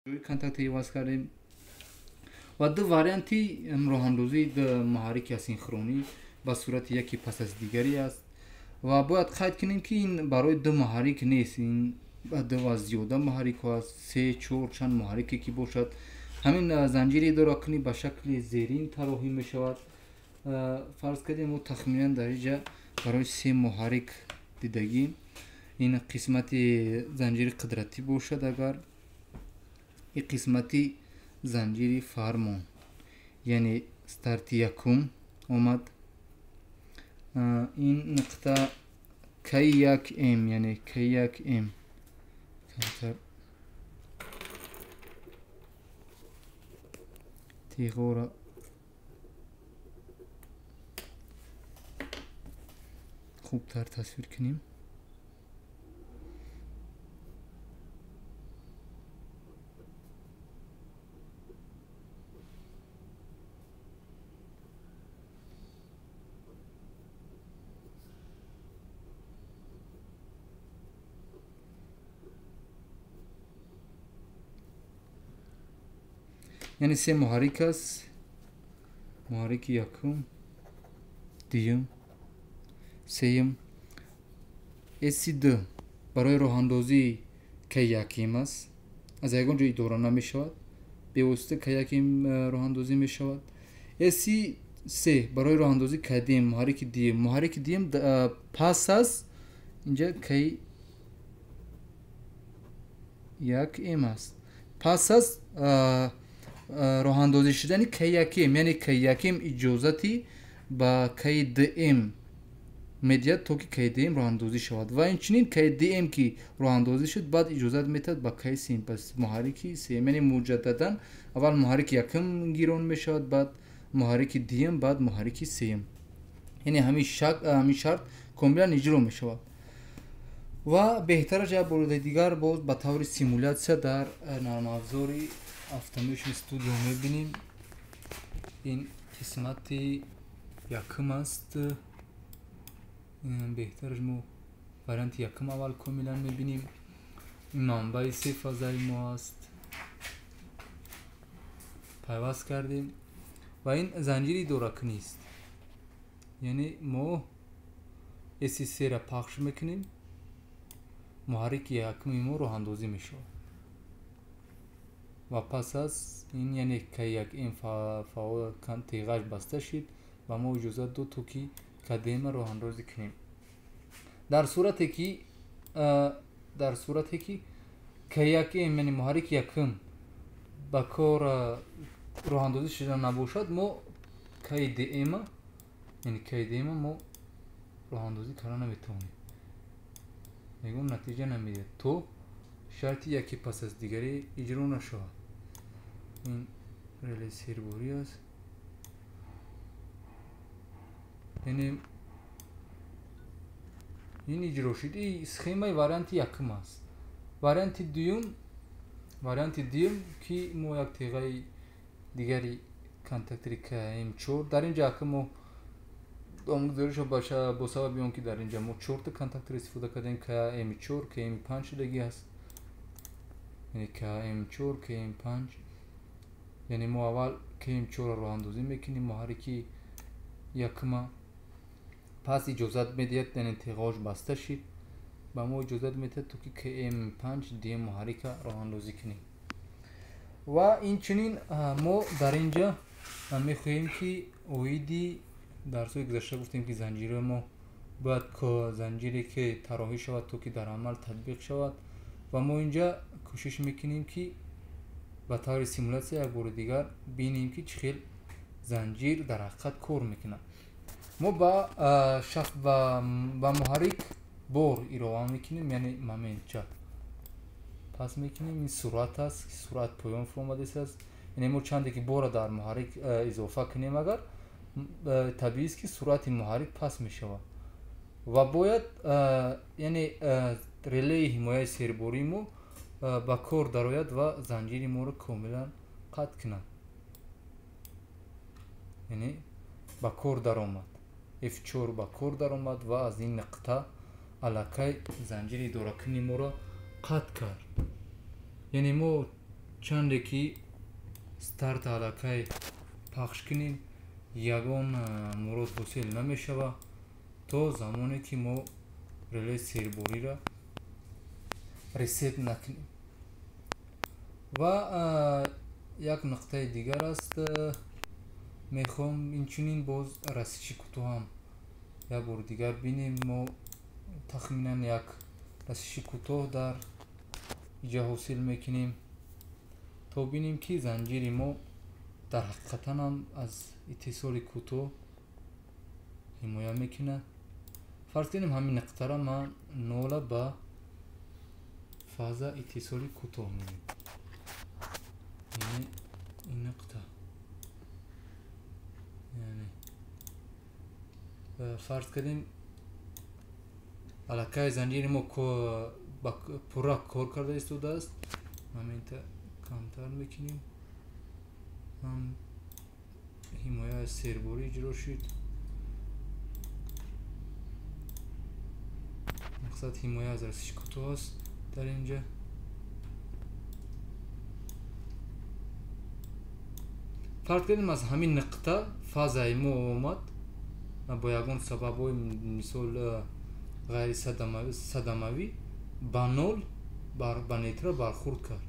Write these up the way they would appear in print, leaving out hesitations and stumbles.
контакти иваз кардем ва ду варианти роҳандозии муҳаррики асинхронӣ ба сурати яке пас аз дигаре аст ва бояд қайд кунем ки ин барои ду муҳаррик нест, ин ду ва зиёда муҳаррикҳо аст, се чор чанд муҳаррике ки бошад ҳамин занҷири идоракунӣ ба шакли зерин тароҳӣ мешавад. фарз кардем мо тахминан дар инҷа барои се муҳаррик дидагим. ин қисмати занҷири қудратӣ бошад, агар ин қисмати занҷири фармон яъне старти якум омад, ин нуқта K1M яъне K1M тиғора хубтар тасвир кунем. яъне се муҳаррик аст. муҳаррики якум, дуюм, сеюм. SC2 барои роҳандозии K1M аст. аз ягон ҷо идора намешавад, бевосита K1M роҳандозӣ мешавад. SC3 барои роҳандозии K2M муҳаррики дуюм. муҳаррики дуюм пас аз инҷа K1M аст. пас аз роҳандозӣ шудани K1M, яъне K1M иҷозати ба K2M медиҳад, то ки K2M роҳандозӣ шавад ва инчунин K2M ки роҳандозӣ шуд баъд иҷозат метавад ба K3. пас муҳаррики сеюм, яъне муҷаддадан аввал муҳаррики якум гирон мешавад, баъд муҳаррики дуюм, баъд муҳаррики сеюм. яъне ҳамин шарт комилан иҷро мешавад. ва беҳтараш як бораи дигар боз ба таври симулятсия дар нармафзори Automation Studio мебинем. ин қисмати якум аст. беҳтараш мо варианти якум аввал комилан мебинем. ин манбаи се фазаи мо аст. пайваст кардем ва ин занҷири идоракунист. яъне мо SC3-ра пахш мекунем, муҳаррики якуми мо роҳандозӣ мешавад ва пас аз ин яъне K1M фаъол теғаш баста шуд ва мо иҷозат дод то ки K2M роҳандозӣ кунем. дар сурате ки K1M яъне муҳаррики якум ба кор роҳандозӣ шуда набошад, мо K2M мо роҳандозӣ карда наметавонем. ягон натиҷа намедиҳад то шарти яке пас аз дигаре иҷро нашавад. ин реле серборӣ аст. яъне ин иҷро шуд. ин схемаи варианти якум аст. варианти дуюм ки мо як теғаи дигари контактори KM4 дар инҷа якум мо омӯзишро бо сабаби он ки дар инҷа мо чорта контактор истифода кардем, KM4, KM5 шудагӣ аст. яъне KM4, KM5. яъне мо аввал KM4-ро роҳандозӣ мекунем, муҳаррики якума, пас иҷозат медиҳад, яъне теғаш баста шуд, ба мо иҷозат медиҳад то ки KM5 дуюм муҳаррика роҳандозӣ кунем. ва инчунин мо дар инҷа мехоҳем ки оиди дарсҳои гузашта гуфтем ки занҷирҳои мо бояд занҷире ки тароҳӣ шавад то ки дар амал татбиқ шавад ва мо инҷа кӯшиш мекунем ки ба таври симулятсия як бори дигар бинем ки чӣ хел занҷир дар ҳақиқат кор мекунад. мо ба муҳаррик бор илова мекунем, яъне моментча пас мекунем. ин суръат аст, суръат поён омадааст. яъне мо чанде ки борро дар муҳаррик изофа кунем, агар табиист ки суръати муҳаррик паст мешавад ва бояд яъне релеи ҳимояи сербории мо ба кор дарояд ва занҷири моро комилан қатъ кунад. яъне ба кор даромад. F4 ба кор даромад ва аз ин нуқта аллакай занҷири идоракунии моро қатъ кард. яъне мо چنده کی ستارت علاقه پخش کنیم یگان مورد حاصل نمیشود تا زمانی که ما ریله سرباری را ریست نکنیم. و یک نقطه دیگر است میخوام اینچنین باز رسیچی کوتاه هم یک بار دیگر بینیم. ما تخمینا یک رسیچی کوتاه در اینجا حاصل میکنیم تا بینیم که زنجیر ما در حقیقتا هم از اتصال کوتاه حمایه میکنه. فرض کنیم همین نقطه را من نولا با فاز اتصال کوتاه میگیم. یعنی این نقطه یعنی فرض کنیم علاقه زنجیر ما پورا کار کرده ایستوده است. همین تا کمتر میکنیم هم حمایه سرباری اجرا شد. مقصد حمایه از رسیش کوتاه است در اینجا. فرض کنیم از همین نقطه فاز ما اومد با یگان سببای مثال غیر صدموی با نول با نیتره برخورد کرد.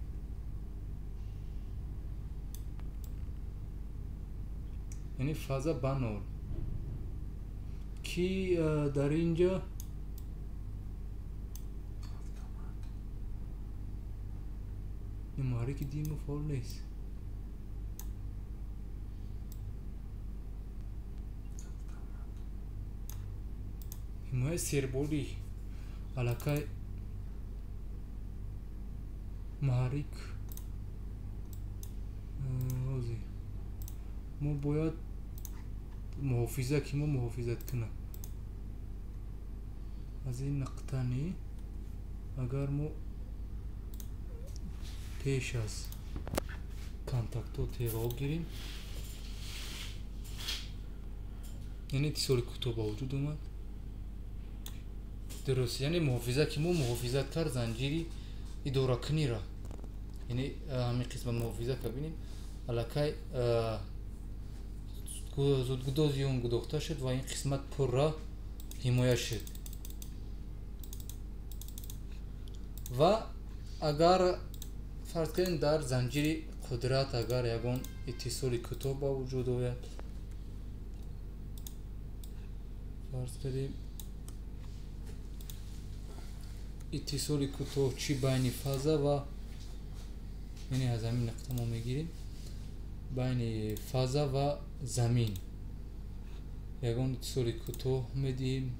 یعنی فاز با نول کی در اینجا این محرک دیمو فعال نیست. حمایه سرباری علاقه محرک ما باید محافظه که ما محافظت کنه از این نقطه نی. اگر ما پیش از کانتاکتو تیغا گیریم یعنی اتصال کوتاه با وجود اومد درست. یعنی محافظه که ما محافظت کرد زنجیری اداره کنی را. یعنی همین قسمت محافظه که بینیم علاقه زودگدازی اون گداخته شد و این قسمت پر را حمایه شد. و اگر فرض کنیم در زنجیر قدرت اگر یگان اتصال کوتاه با وجود آید، فرض کنیم اتصال کوتاه چی بین فازه و یعنی از همین نقطه ما میگیریم بین فازه و زمین یگان اتصال کوتاه میدیم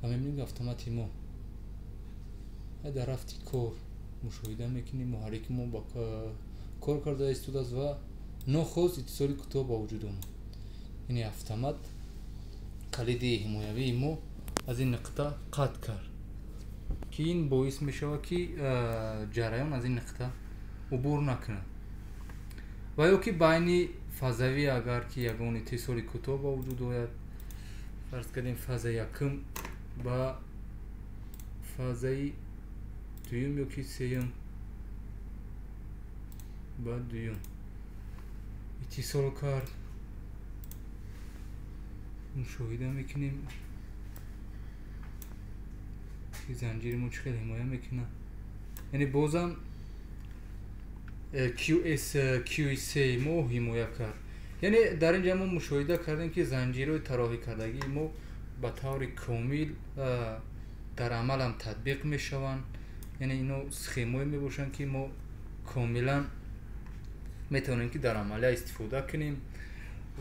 و میبینیم اتوماتیک ما در رفتی کار مشاهده میکنیم محرک ما با کار کرده استود است و نخست اتصال کوتاه با وجود اومد. یعنی اتومات کلید حمایوی ما از این نقطه قطع کرد که این باعث میشه که جریان از این نقطه عبور نکنه. و یا که بین فازوی اگر که یگان اتصال کوتاه با وجود آید، فرض کنیم فاز یکم با فاز دویم یا که سیم با دویم اتصال کرد مشاهده میکنیم که زنجیر ما چقدر حمایه میکنه. یعنی بازم QS ما حمایه کرد. یعنی در اینجا ما مشاهده کردیم که زنجیرهای طراحی کردگی ما به طور کامل در عمل هم تطبیق میشوند. یعنی اینا سخیمایی میباشند که ما کاملا میتونیم که در عمل استفاده کنیم.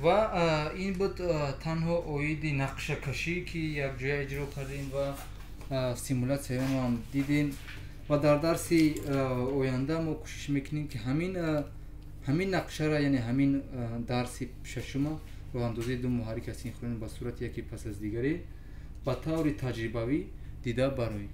و این بود تنها اوید نقشه کشی که یک جای اجرا کردیم و سیمولاسیون هم دیدیم و در درس آینده ما کوشش میکنیم که همین نقشه را یعنی همین درس ششم رو اندازه دو محرک سینخرون با صورت یکی پس از دیگری به طور تجربوی دیده براییم.